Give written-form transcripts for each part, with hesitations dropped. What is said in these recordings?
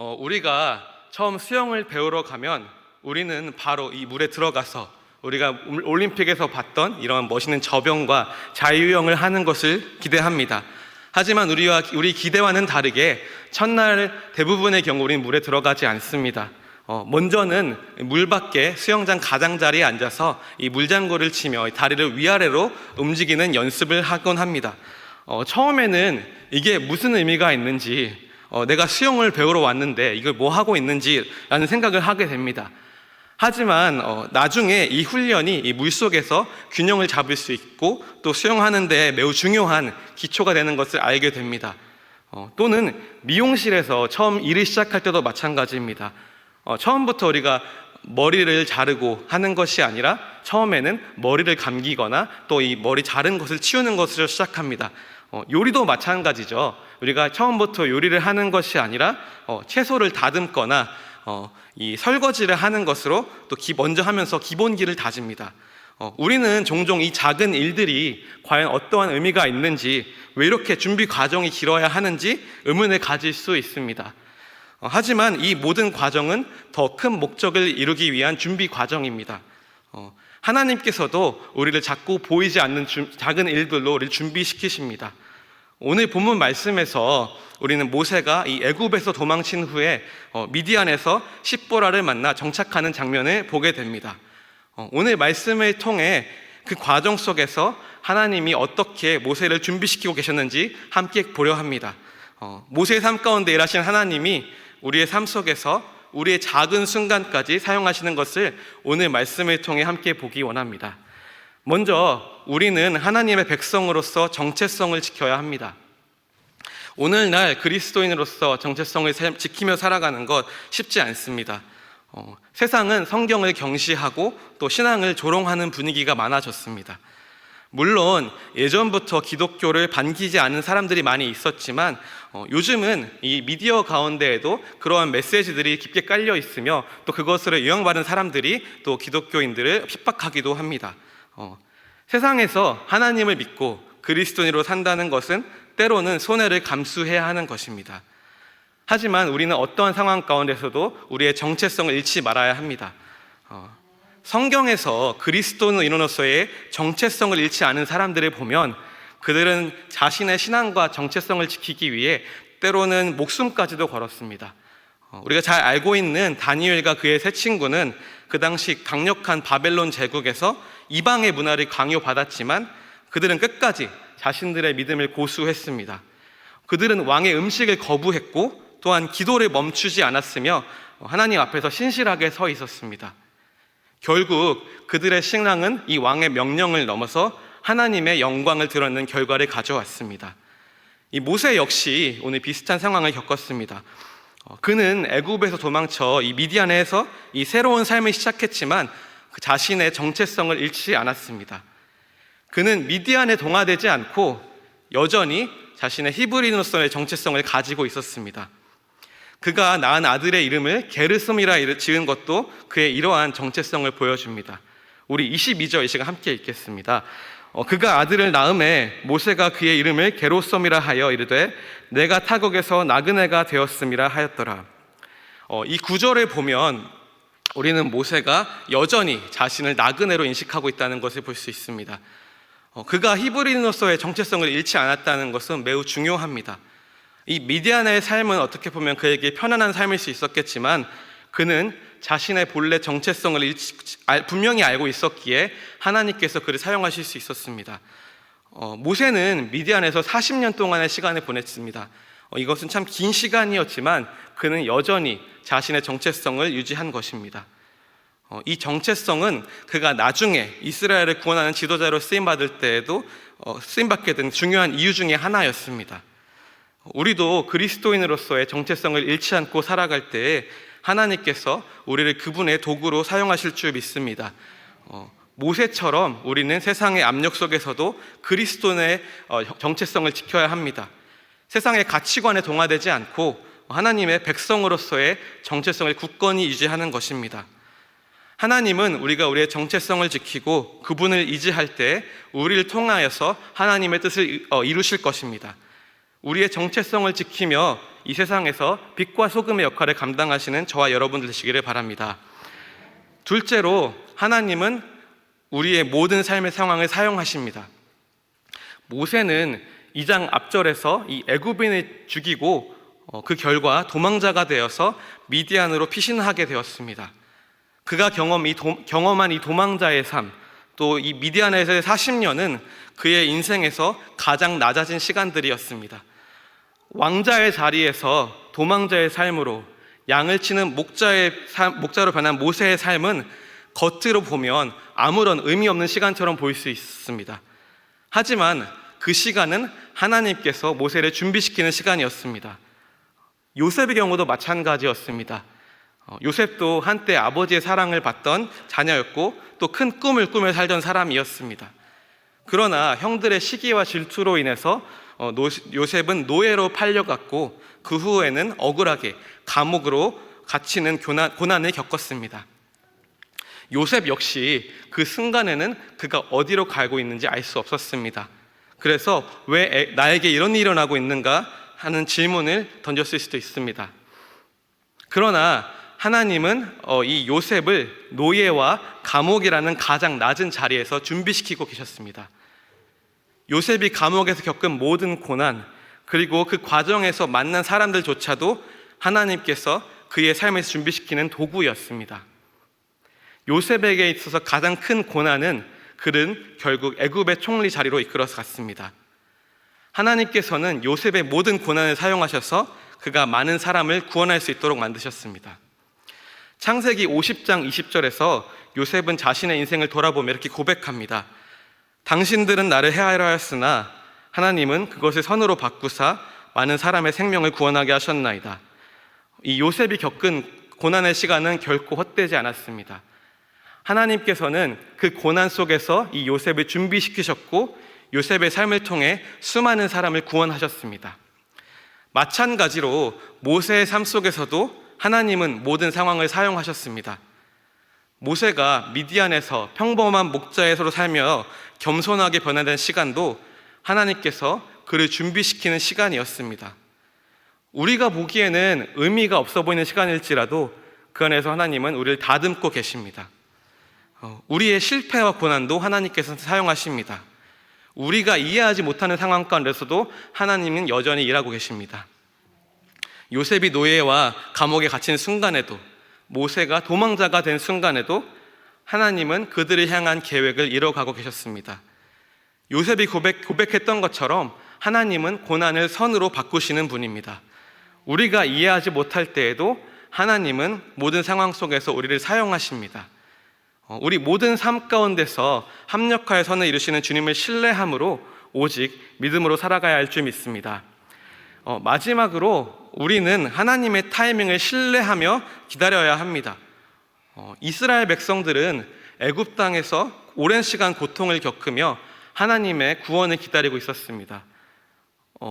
우리가 처음 수영을 배우러 가면 우리는 바로 이 물에 들어가서 우리가 올림픽에서 봤던 이런 멋있는 저병과 자유형을 하는 것을 기대합니다. 하지만 우리 기대와는 다르게 첫날 대부분의 경우 우리는 물에 들어가지 않습니다. 먼저는 물 밖에 수영장 가장자리에 앉아서 이 물장구를 치며 다리를 위아래로 움직이는 연습을 하곤 합니다. 처음에는 이게 무슨 의미가 있는지, 내가 수영을 배우러 왔는데 이걸 뭐 하고 있는지라는 생각을 하게 됩니다. 하지만 나중에 이 훈련이 이 물속에서 균형을 잡을 수 있고 또 수영하는 데 매우 중요한 기초가 되는 것을 알게 됩니다. 또는 미용실에서 처음 일을 시작할 때도 마찬가지입니다. 처음부터 우리가 머리를 자르고 하는 것이 아니라 처음에는 머리를 감기거나 또 이 머리 자른 것을 치우는 것으로 시작합니다. 요리도 마찬가지죠. 우리가 처음부터 요리를 하는 것이 아니라 채소를 다듬거나 이 설거지를 하는 것으로 또 먼저 하면서 기본기를 다집니다. 우리는 종종 이 작은 일들이 과연 어떠한 의미가 있는지, 왜 이렇게 준비 과정이 길어야 하는지 의문을 가질 수 있습니다. 하지만 이 모든 과정은 더 큰 목적을 이루기 위한 준비 과정입니다. 하나님께서도 우리를 자꾸 보이지 않는 작은 일들로 우리를 준비시키십니다. 오늘 본문 말씀에서 우리는 모세가 이 애굽에서 도망친 후에 미디안에서 십보라를 만나 정착하는 장면을 보게 됩니다. 오늘 말씀을 통해 그 과정 속에서 하나님이 어떻게 모세를 준비시키고 계셨는지 함께 보려 합니다. 모세의 삶 가운데 일하신 하나님이 우리의 삶 속에서 우리의 작은 순간까지 사용하시는 것을 오늘 말씀을 통해 함께 보기 원합니다. 먼저 우리는 하나님의 백성으로서 정체성을 지켜야 합니다. 오늘날 그리스도인으로서 정체성을 지키며 살아가는 것 쉽지 않습니다. 세상은 성경을 경시하고 또 신앙을 조롱하는 분위기가 많아졌습니다. 물론 예전부터 기독교를 반기지 않는 사람들이 많이 있었지만 요즘은 이 미디어 가운데에도 그러한 메시지들이 깊게 깔려 있으며 또 그것으로 유형받은 사람들이 또 기독교인들을 핍박하기도 합니다. 세상에서 하나님을 믿고 그리스도인으로 산다는 것은 때로는 손해를 감수해야 하는 것입니다. 하지만 우리는 어떠한 상황 가운데서도 우리의 정체성을 잃지 말아야 합니다. 성경에서 그리스도인으로서의 정체성을 잃지 않은 사람들을 보면 그들은 자신의 신앙과 정체성을 지키기 위해 때로는 목숨까지도 걸었습니다. 우리가 잘 알고 있는 다니엘과 그의 세 친구는 그 당시 강력한 바벨론 제국에서 이방의 문화를 강요받았지만 그들은 끝까지 자신들의 믿음을 고수했습니다. 그들은 왕의 음식을 거부했고 또한 기도를 멈추지 않았으며 하나님 앞에서 신실하게 서 있었습니다. 결국 그들의 신앙은 이 왕의 명령을 넘어서 하나님의 영광을 드러내는 결과를 가져왔습니다. 이 모세 역시 오늘 비슷한 상황을 겪었습니다. 그는 애굽에서 도망쳐 이 미디안에서 이 새로운 삶을 시작했지만 그 자신의 정체성을 잃지 않았습니다. 그는 미디안에 동화되지 않고 여전히 자신의 히브리인으로서의 정체성을 가지고 있었습니다. 그가 낳은 아들의 이름을 게르솜이라 지은 것도 그의 이러한 정체성을 보여줍니다. 우리 22절 이 시간 함께 읽겠습니다. 그가 아들을 낳음에 모세가 그의 이름을 게르솜이라 하여 이르되 내가 타국에서 나그네가 되었음이라 하였더라. 이 구절을 보면 우리는 모세가 여전히 자신을 나그네로 인식하고 있다는 것을 볼 수 있습니다. 그가 히브리인으로서의 정체성을 잃지 않았다는 것은 매우 중요합니다. 이 미디안의 삶은 어떻게 보면 그에게 편안한 삶일 수 있었겠지만 그는 자신의 본래 정체성을 분명히 알고 있었기에 하나님께서 그를 사용하실 수 있었습니다. 모세는 미디안에서 40년 동안의 시간을 보냈습니다. 이것은 참 긴 시간이었지만 그는 여전히 자신의 정체성을 유지한 것입니다. 이 정체성은 그가 나중에 이스라엘을 구원하는 지도자로 쓰임받을 때에도 쓰임받게 된 중요한 이유 중에 하나였습니다. 우리도 그리스도인으로서의 정체성을 잃지 않고 살아갈 때에 하나님께서 우리를 그분의 도구로 사용하실 줄 믿습니다. 모세처럼 우리는 세상의 압력 속에서도 그리스도의 정체성을 지켜야 합니다. 세상의 가치관에 동화되지 않고 하나님의 백성으로서의 정체성을 굳건히 유지하는 것입니다. 하나님은 우리가 우리의 정체성을 지키고 그분을 의지할 때 우리를 통하여서 하나님의 뜻을 이루실 것입니다. 우리의 정체성을 지키며 이 세상에서 빛과 소금의 역할을 감당하시는 저와 여러분들 되시기를 바랍니다. 둘째로, 하나님은 우리의 모든 삶의 상황을 사용하십니다. 모세는 2장 앞절에서 이 애굽인을 죽이고 그 결과 도망자가 되어서 미디안으로 피신하게 되었습니다. 그가 경험한 이 도망자의 삶, 또 이 미디안에서의 40년은 그의 인생에서 가장 낮아진 시간들이었습니다. 왕자의 자리에서 도망자의 삶으로 양을 치는 목자로 변한 모세의 삶은 겉으로 보면 아무런 의미 없는 시간처럼 보일 수 있습니다. 하지만 그 시간은 하나님께서 모세를 준비시키는 시간이었습니다. 요셉의 경우도 마찬가지였습니다. 요셉도 한때 아버지의 사랑을 받던 자녀였고 또 큰 꿈을 꾸며 살던 사람이었습니다. 그러나 형들의 시기와 질투로 인해서 요셉은 노예로 팔려갔고 그 후에는 억울하게 감옥으로 갇히는 고난을 겪었습니다. 요셉 역시 그 순간에는 그가 어디로 가고 있는지 알 수 없었습니다. 그래서 왜 나에게 이런 일이 일어나고 있는가 하는 질문을 던졌을 수도 있습니다. 그러나 하나님은 이 요셉을 노예와 감옥이라는 가장 낮은 자리에서 준비시키고 계셨습니다. 요셉이 감옥에서 겪은 모든 고난, 그리고 그 과정에서 만난 사람들조차도 하나님께서 그의 삶에서 준비시키는 도구였습니다. 요셉에게 있어서 가장 큰 고난은 그는 결국 애굽의 총리 자리로 이끌어서 갔습니다. 하나님께서는 요셉의 모든 고난을 사용하셔서 그가 많은 사람을 구원할 수 있도록 만드셨습니다. 창세기 50장 20절에서 요셉은 자신의 인생을 돌아보며 이렇게 고백합니다. 당신들은 나를 해하려 하였으나 하나님은 그것을 선으로 바꾸사 많은 사람의 생명을 구원하게 하셨나이다. 이 요셉이 겪은 고난의 시간은 결코 헛되지 않았습니다. 하나님께서는 그 고난 속에서 이 요셉을 준비시키셨고 요셉의 삶을 통해 수많은 사람을 구원하셨습니다. 마찬가지로 모세의 삶 속에서도 하나님은 모든 상황을 사용하셨습니다. 모세가 미디안에서 평범한 목자에서로 살며 겸손하게 변화된 시간도 하나님께서 그를 준비시키는 시간이었습니다. 우리가 보기에는 의미가 없어 보이는 시간일지라도 그 안에서 하나님은 우리를 다듬고 계십니다. 우리의 실패와 고난도 하나님께서 사용하십니다. 우리가 이해하지 못하는 상황 가운데서도 하나님은 여전히 일하고 계십니다. 요셉이 노예와 감옥에 갇힌 순간에도, 모세가 도망자가 된 순간에도 하나님은 그들을 향한 계획을 이뤄가고 계셨습니다. 요셉이 고백했던 것처럼 하나님은 고난을 선으로 바꾸시는 분입니다. 우리가 이해하지 못할 때에도 하나님은 모든 상황 속에서 우리를 사용하십니다. 우리 모든 삶 가운데서 합력하여 선을 이루시는 주님을 신뢰함으로 오직 믿음으로 살아가야 할 줄 믿습니다. 마지막으로 우리는 하나님의 타이밍을 신뢰하며 기다려야 합니다. 이스라엘 백성들은 애굽 땅에서 오랜 시간 고통을 겪으며 하나님의 구원을 기다리고 있었습니다.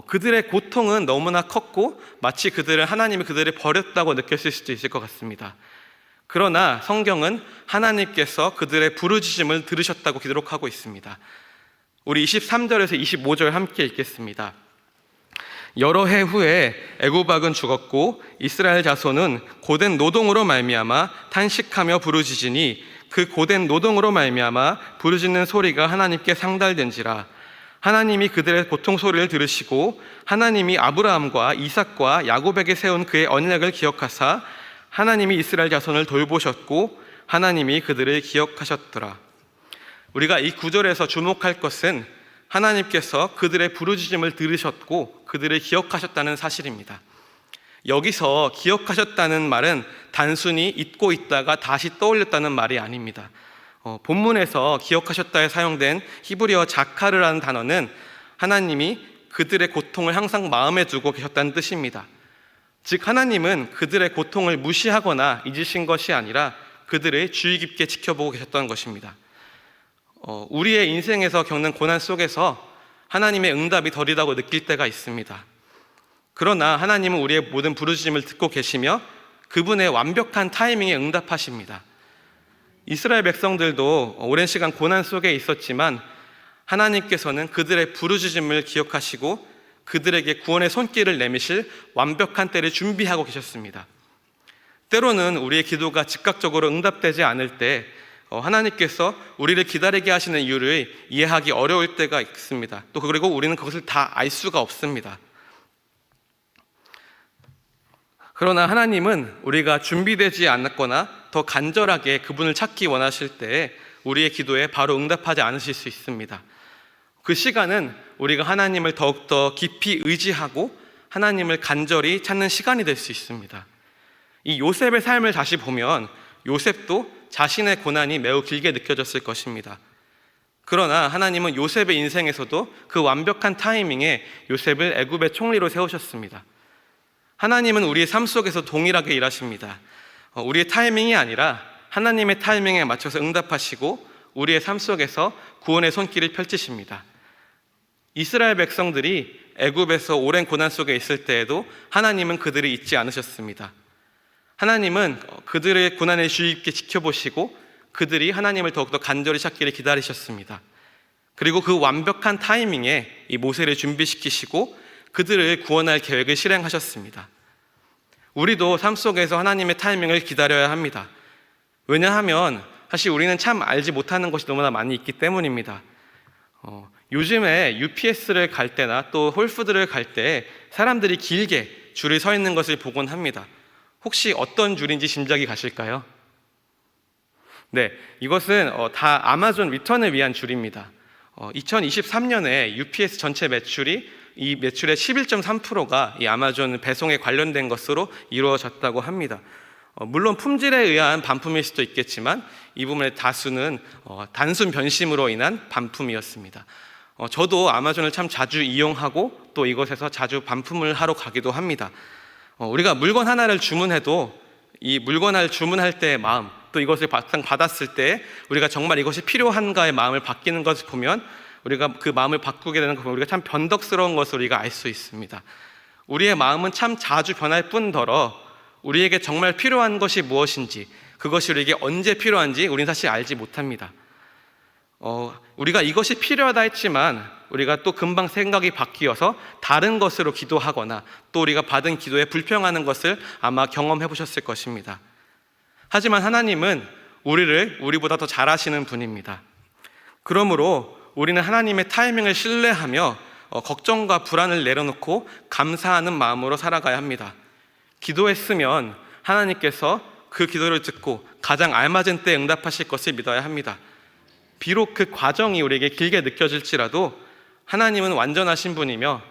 그들의 고통은 너무나 컸고 마치 하나님이 그들을 버렸다고 느꼈을 수도 있을 것 같습니다. 그러나 성경은 하나님께서 그들의 부르짖음을 들으셨다고 기록하고 있습니다. 우리 23절에서 25절 함께 읽겠습니다. 여러 해 후에 애굽 왕은 죽었고 이스라엘 자손은 고된 노동으로 말미암아 탄식하며 부르짖으니 그 고된 노동으로 말미암아 부르짖는 소리가 하나님께 상달된지라. 하나님이 그들의 고통 소리를 들으시고 하나님이 아브라함과 이삭과 야곱에게 세운 그의 언약을 기억하사 하나님이 이스라엘 자손을 돌보셨고 하나님이 그들을 기억하셨더라. 우리가 이 구절에서 주목할 것은 하나님께서 그들의 부르짖음을 들으셨고 그들을 기억하셨다는 사실입니다. 여기서 기억하셨다는 말은 단순히 잊고 있다가 다시 떠올렸다는 말이 아닙니다. 본문에서 기억하셨다에 사용된 히브리어 자카르라는 단어는 하나님이 그들의 고통을 항상 마음에 두고 계셨다는 뜻입니다. 즉 하나님은 그들의 고통을 무시하거나 잊으신 것이 아니라 그들을 주의 깊게 지켜보고 계셨던 것입니다. 우리의 인생에서 겪는 고난 속에서 하나님의 응답이 덜이다고 느낄 때가 있습니다. 그러나 하나님은 우리의 모든 부르짖음을 듣고 계시며 그분의 완벽한 타이밍에 응답하십니다. 이스라엘 백성들도 오랜 시간 고난 속에 있었지만 하나님께서는 그들의 부르짖음을 기억하시고 그들에게 구원의 손길을 내미실 완벽한 때를 준비하고 계셨습니다. 때로는 우리의 기도가 즉각적으로 응답되지 않을 때 하나님께서 우리를 기다리게 하시는 이유를 이해하기 어려울 때가 있습니다. 또 그리고 우리는 그것을 다 알 수가 없습니다. 그러나 하나님은 우리가 준비되지 않았거나 더 간절하게 그분을 찾기 원하실 때 우리의 기도에 바로 응답하지 않으실 수 있습니다. 그 시간은 우리가 하나님을 더욱더 깊이 의지하고 하나님을 간절히 찾는 시간이 될 수 있습니다. 이 요셉의 삶을 다시 보면 요셉도 자신의 고난이 매우 길게 느껴졌을 것입니다. 그러나 하나님은 요셉의 인생에서도 그 완벽한 타이밍에 요셉을 애굽의 총리로 세우셨습니다. 하나님은 우리의 삶 속에서 동일하게 일하십니다. 우리의 타이밍이 아니라 하나님의 타이밍에 맞춰서 응답하시고 우리의 삶 속에서 구원의 손길을 펼치십니다. 이스라엘 백성들이 애굽에서 오랜 고난 속에 있을 때에도 하나님은 그들을 잊지 않으셨습니다. 하나님은 그들의 고난을 주의 깊게 지켜보시고 그들이 하나님을 더욱더 간절히 찾기를 기다리셨습니다. 그리고 그 완벽한 타이밍에 이 모세를 준비시키시고 그들을 구원할 계획을 실행하셨습니다. 우리도 삶 속에서 하나님의 타이밍을 기다려야 합니다. 왜냐하면 사실 우리는 참 알지 못하는 것이 너무나 많이 있기 때문입니다. 요즘에 UPS를 갈 때나 또 홀푸드를 갈 때 사람들이 길게 줄을 서 있는 것을 보곤 합니다. 혹시 어떤 줄인지 짐작이 가실까요? 네, 이것은 다 아마존 리턴을 위한 줄입니다. 2023년에 UPS 전체 매출이 이 매출의 11.3%가 이 아마존 배송에 관련된 것으로 이루어졌다고 합니다. 물론 품질에 의한 반품일 수도 있겠지만 이 부분의 다수는 단순 변심으로 인한 반품이었습니다. 저도 아마존을 참 자주 이용하고 또 이것에서 자주 반품을 하러 가기도 합니다. 우리가 물건 하나를 주문해도 이 물건을 주문할 때의 마음, 또 이것을 받았을 때 우리가 정말 이것이 필요한가의 마음을 바뀌는 것을 보면 우리가 그 마음을 바꾸게 되는 것 보면 우리가 참 변덕스러운 것을 우리가 알 수 있습니다. 우리의 마음은 참 자주 변할 뿐더러 우리에게 정말 필요한 것이 무엇인지, 그것이 우리에게 언제 필요한지 우리는 사실 알지 못합니다. 우리가 이것이 필요하다 했지만 우리가 또 금방 생각이 바뀌어서 다른 것으로 기도하거나 또 우리가 받은 기도에 불평하는 것을 아마 경험해 보셨을 것입니다. 하지만 하나님은 우리를 우리보다 더 잘 아시는 분입니다. 그러므로 우리는 하나님의 타이밍을 신뢰하며 걱정과 불안을 내려놓고 감사하는 마음으로 살아가야 합니다. 기도했으면 하나님께서 그 기도를 듣고 가장 알맞은 때에 응답하실 것을 믿어야 합니다. 비록 그 과정이 우리에게 길게 느껴질지라도 하나님은 완전하신 분이며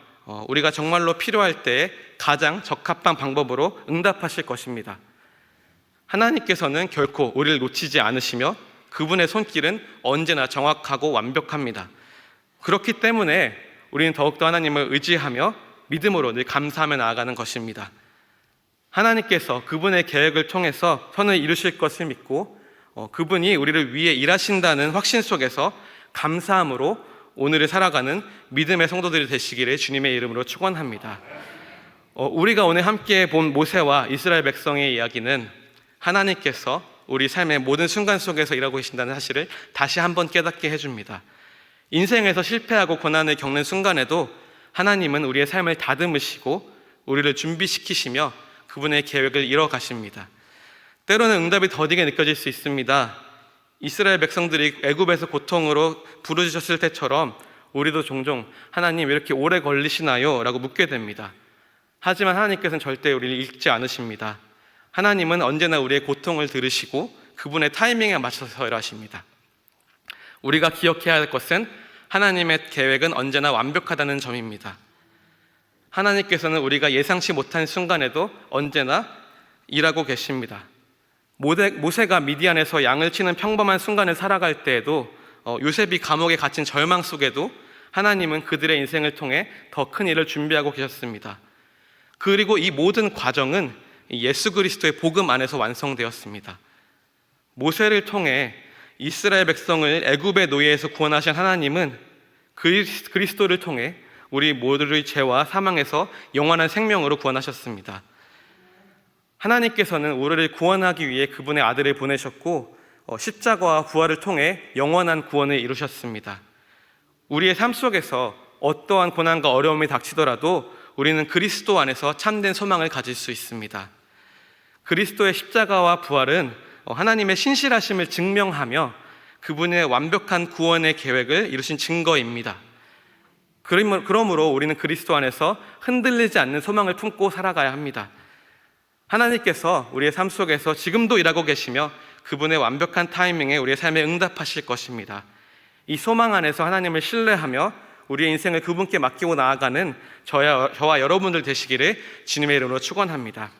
우리가 정말로 필요할 때에 가장 적합한 방법으로 응답하실 것입니다. 하나님께서는 결코 우리를 놓치지 않으시며 그분의 손길은 언제나 정확하고 완벽합니다. 그렇기 때문에 우리는 더욱더 하나님을 의지하며 믿음으로 늘 감사하며 나아가는 것입니다. 하나님께서 그분의 계획을 통해서 선을 이루실 것을 믿고 그분이 우리를 위해 일하신다는 확신 속에서 감사함으로 오늘을 살아가는 믿음의 성도들이 되시기를 주님의 이름으로 축원합니다. 우리가 오늘 함께 본 모세와 이스라엘 백성의 이야기는 하나님께서 우리 삶의 모든 순간 속에서 일하고 계신다는 사실을 다시 한번 깨닫게 해줍니다. 인생에서 실패하고 고난을 겪는 순간에도 하나님은 우리의 삶을 다듬으시고 우리를 준비시키시며 그분의 계획을 이뤄가십니다. 때로는 응답이 더디게 느껴질 수 있습니다. 이스라엘 백성들이 애굽에서 고통으로 부르짖었을 때처럼 우리도 종종 하나님 왜 이렇게 오래 걸리시나요? 라고 묻게 됩니다. 하지만 하나님께서는 절대 우리를 읽지 않으십니다. 하나님은 언제나 우리의 고통을 들으시고 그분의 타이밍에 맞춰서 일하십니다. 우리가 기억해야 할 것은 하나님의 계획은 언제나 완벽하다는 점입니다. 하나님께서는 우리가 예상치 못한 순간에도 언제나 일하고 계십니다. 모세가 미디안에서 양을 치는 평범한 순간을 살아갈 때에도 요셉이 감옥에 갇힌 절망 속에도 하나님은 그들의 인생을 통해 더 큰 일을 준비하고 계셨습니다. 그리고 이 모든 과정은 예수 그리스도의 복음 안에서 완성되었습니다. 모세를 통해 이스라엘 백성을 애굽의 노예에서 구원하신 하나님은 그리스도를 통해 우리 모두의 죄와 사망에서 영원한 생명으로 구원하셨습니다. 하나님께서는 우리를 구원하기 위해 그분의 아들을 보내셨고 십자가와 부활을 통해 영원한 구원을 이루셨습니다. 우리의 삶 속에서 어떠한 고난과 어려움이 닥치더라도 우리는 그리스도 안에서 참된 소망을 가질 수 있습니다. 그리스도의 십자가와 부활은 하나님의 신실하심을 증명하며 그분의 완벽한 구원의 계획을 이루신 증거입니다. 그러므로 우리는 그리스도 안에서 흔들리지 않는 소망을 품고 살아가야 합니다. 하나님께서 우리의 삶 속에서 지금도 일하고 계시며 그분의 완벽한 타이밍에 우리의 삶에 응답하실 것입니다. 이 소망 안에서 하나님을 신뢰하며 우리의 인생을 그분께 맡기고 나아가는 저와 여러분들 되시기를 주님의 이름으로 축원합니다.